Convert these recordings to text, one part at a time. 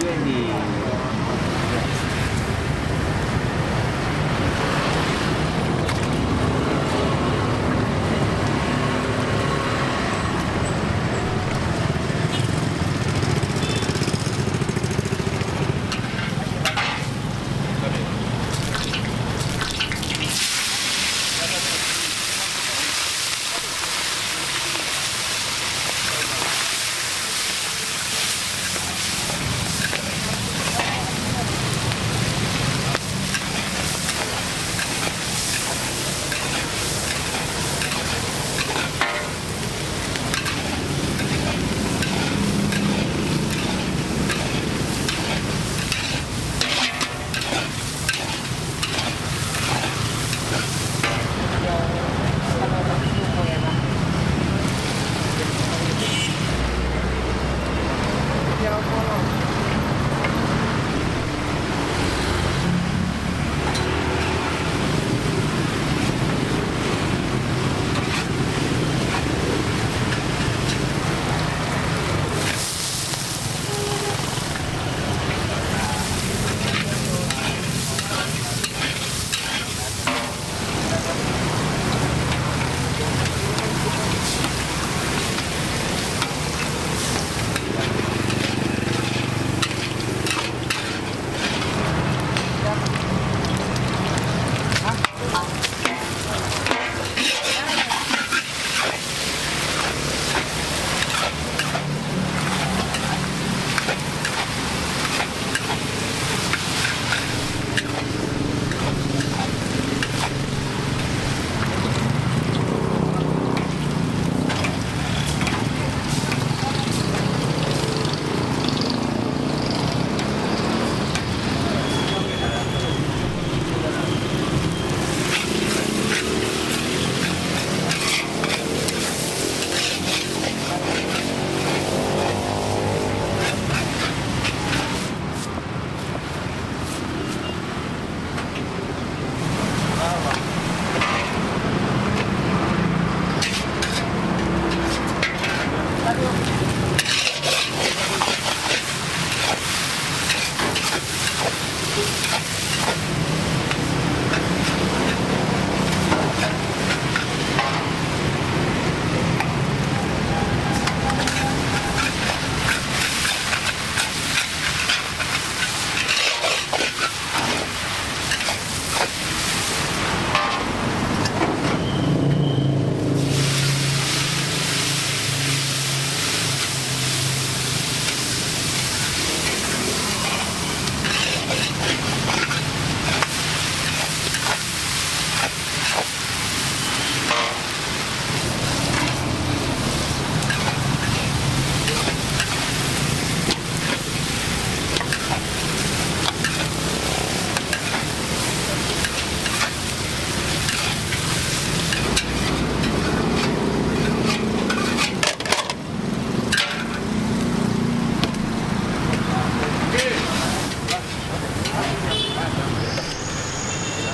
Ini.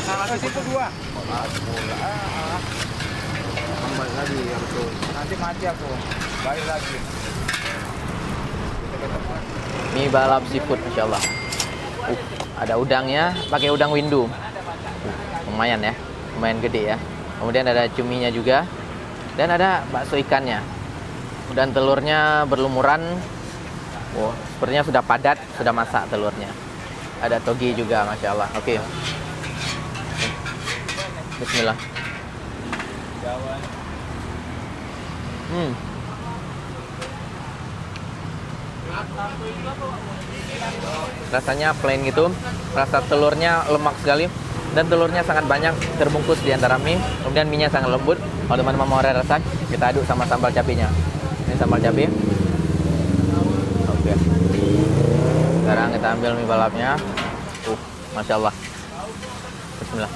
Salah situ dua. Kembali lagi ya betul. Nanti mati aku. Balik lagi. Mie balap seafood, masya Allah. Ada udangnya, pakai udang windu. Lumayan ya, lumayan gede ya. Kemudian ada cuminya juga, dan ada bakso ikannya. Dan telurnya berlumuran. Oh, sepertinya sudah padat, sudah masak telurnya. Ada togi juga, masya Allah. Oke. Bismillah. Rasanya plain gitu, rasa telurnya lemak sekali, dan telurnya sangat banyak terbungkus di antara mie. Kemudian mie-nya sangat lembut. Kalau teman-teman mau rasa, kita aduk sama sambal cabenya. Ini sambal cabai. Oke. Sekarang kita ambil mie balapnya. Masya Allah. Bismillah.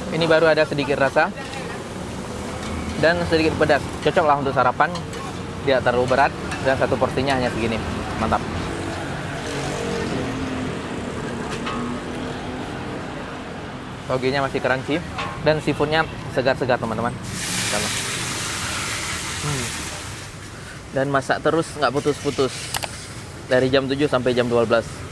Ini baru ada sedikit rasa dan sedikit pedas. Cocoklah untuk sarapan, tidak terlalu berat, dan satu porsinya hanya segini. Mantap. Toginya masih crunchy. Dan seafoodnya segar-segar teman-teman. Sama. Dan masak terus nggak putus-putus dari jam 7 sampai jam 12.